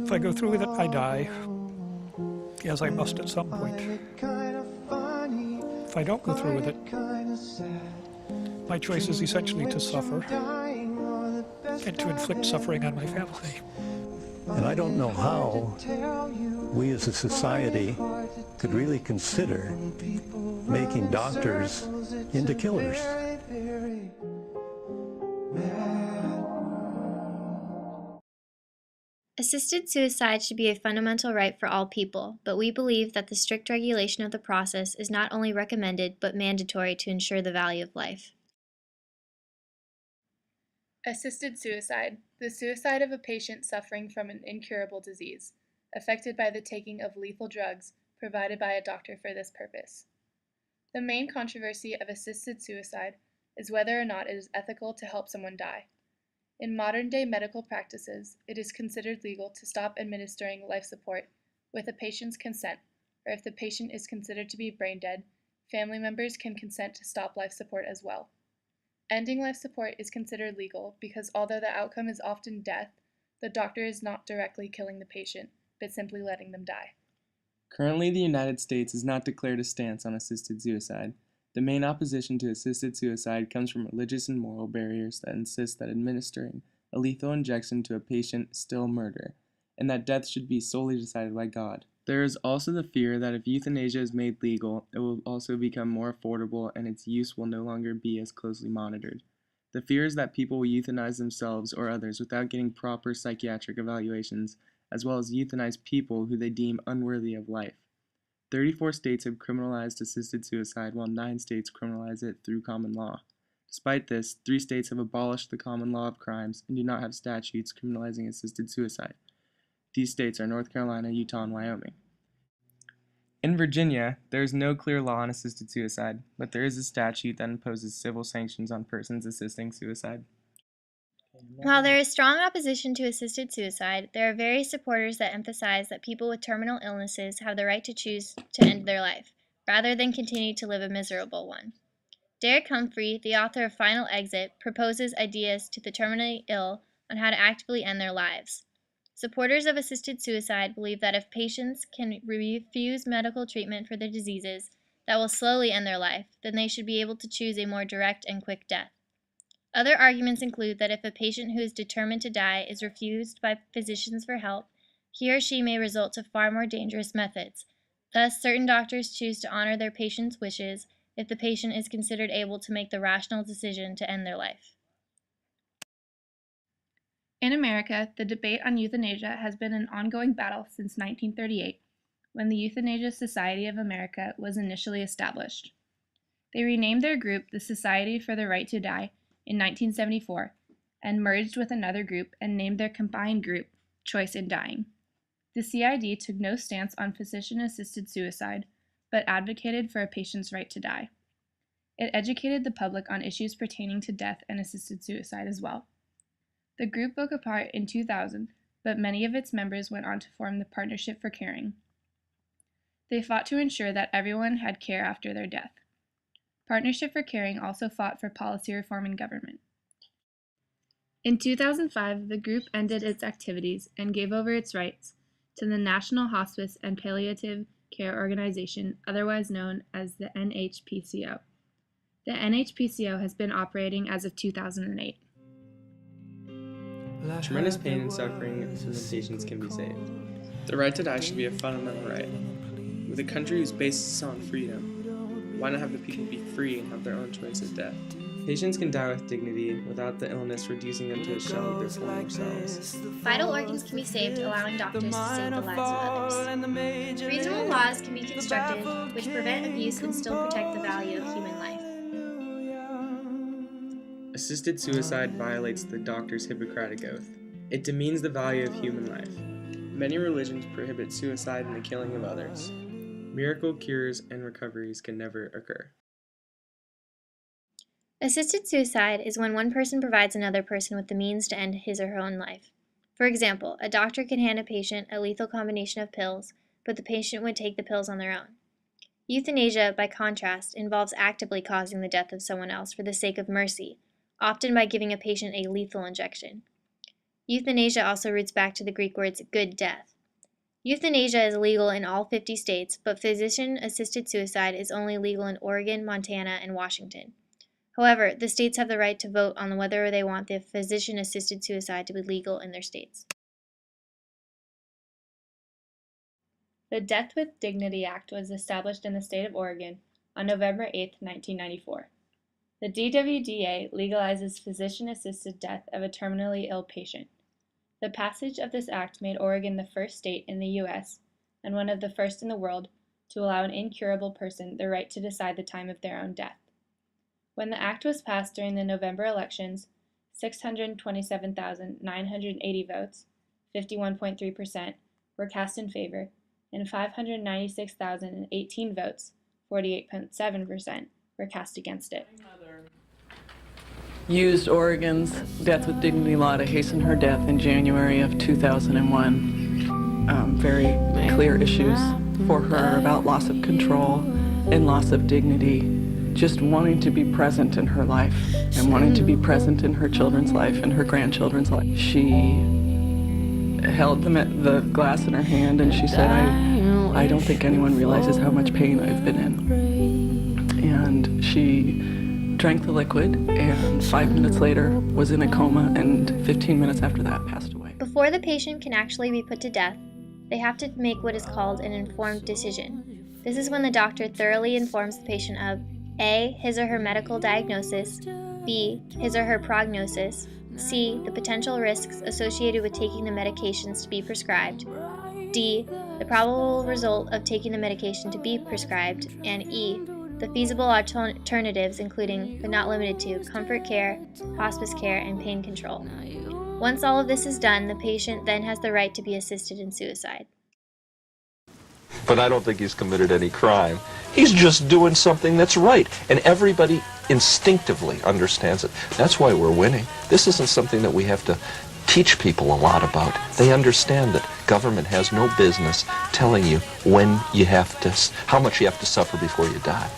If I go through with it, I die, as I must at some point. If I don't go through with it, my choice is essentially to suffer and to inflict suffering on my family. And I don't know how we as a society could really consider making doctors into killers. Assisted suicide should be a fundamental right for all people, but we believe that the strict regulation of the process is not only recommended but mandatory to ensure the value of life. Assisted suicide, the suicide of a patient suffering from an incurable disease, affected by the taking of lethal drugs provided by a doctor for this purpose. The main controversy of assisted suicide is whether or not it is ethical to help someone die. In modern-day medical practices, it is considered legal to stop administering life support with a patient's consent, or if the patient is considered to be brain dead, family members can consent to stop life support as well. Ending life support is considered legal because although the outcome is often death, the doctor is not directly killing the patient, but simply letting them die. Currently, the United States has not declared a stance on assisted suicide. The main opposition to assisted suicide comes from religious and moral barriers that insist that administering a lethal injection to a patient is still murder, and that death should be solely decided by God. There is also the fear that if euthanasia is made legal, it will also become more affordable and its use will no longer be as closely monitored. The fear is that people will euthanize themselves or others without getting proper psychiatric evaluations, as well as euthanize people who they deem unworthy of life. 34 states have criminalized assisted suicide, while 9 states criminalize it through common law. Despite this, 3 states have abolished the common law of crimes and do not have statutes criminalizing assisted suicide. These states are North Carolina, Utah, and Wyoming. In Virginia, there is no clear law on assisted suicide, but there is a statute that imposes civil sanctions on persons assisting suicide. While there is strong opposition to assisted suicide, there are various supporters that emphasize that people with terminal illnesses have the right to choose to end their life, rather than continue to live a miserable one. Derek Humphrey, the author of Final Exit, proposes ideas to the terminally ill on how to actively end their lives. Supporters of assisted suicide believe that if patients can refuse medical treatment for their diseases that will slowly end their life, then they should be able to choose a more direct and quick death. Other arguments include that if a patient who is determined to die is refused by physicians for help, he or she may resort to far more dangerous methods. Thus, certain doctors choose to honor their patient's wishes if the patient is considered able to make the rational decision to end their life. In America, the debate on euthanasia has been an ongoing battle since 1938, when the Euthanasia Society of America was initially established. They renamed their group the Society for the Right to Die in 1974 and merged with another group and named their combined group Choice in Dying. The CID took no stance on physician-assisted suicide, but advocated for a patient's right to die. It educated the public on issues pertaining to death and assisted suicide as well. The group broke apart in 2000, but many of its members went on to form the Partnership for Caring. They fought to ensure that everyone had care after their death. Partnership for Caring also fought for policy reform in government. In 2005, the group ended its activities and gave over its rights to the National Hospice and Palliative Care Organization, otherwise known as the NHPCO. The NHPCO has been operating as of 2008. Tremendous pain and suffering from the patients can be saved. The right to die should be a fundamental right. With a country whose basis is on freedom, why not have the people be free and have their own choice of death? Patients can die with dignity without the illness reducing them to a shell of their former selves. Vital organs can be saved, allowing doctors to save the lives of others. Reasonable laws can be constructed which prevent abuse and still protect the value of human life. Assisted suicide violates the doctor's Hippocratic Oath. It demeans the value of human life. Many religions prohibit suicide and the killing of others. Miracle cures and recoveries can never occur. Assisted suicide is when one person provides another person with the means to end his or her own life. For example, a doctor can hand a patient a lethal combination of pills, but the patient would take the pills on their own. Euthanasia, by contrast, involves actively causing the death of someone else for the sake of mercy, often by giving a patient a lethal injection. Euthanasia also roots back to the Greek words good death. Euthanasia is legal in all 50 states, but physician-assisted suicide is only legal in Oregon, Montana, and Washington. However, the states have the right to vote on whether they want the physician-assisted suicide to be legal in their states. The Death with Dignity Act was established in the state of Oregon on November 8, 1994. The DWDA legalizes physician-assisted death of a terminally ill patient. The passage of this act made Oregon the first state in the U.S. and one of the first in the world to allow an incurable person the right to decide the time of their own death. When the act was passed during the November elections, 627,980 votes, 51.3%, were cast in favor, and 596,018 votes, 48.7%, were cast against it. Used Oregon's Death with Dignity law to hasten her death in January of 2001. Very clear issues for her about loss of control and loss of dignity, just wanting to be present in her life and wanting to be present in her children's life and her grandchildren's life. She held the glass in her hand and she said, I don't think anyone realizes how much pain I've been in. And she drank the liquid, and 5 minutes later was in a coma, and 15 minutes after that passed away. Before the patient can actually be put to death, they have to make what is called an informed decision. This is when the doctor thoroughly informs the patient of A, his or her medical diagnosis, B, his or her prognosis, C, the potential risks associated with taking the medications to be prescribed, D, the probable result of taking the medication to be prescribed, and E, the feasible alternatives including, but not limited to, comfort care, hospice care, and pain control. Once all of this is done, the patient then has the right to be assisted in suicide. But I don't think he's committed any crime. He's just doing something that's right, and everybody instinctively understands it. That's why we're winning. This isn't something that we have to teach people a lot about. They understand that government has no business telling you when you have to, how much you have to suffer before you die.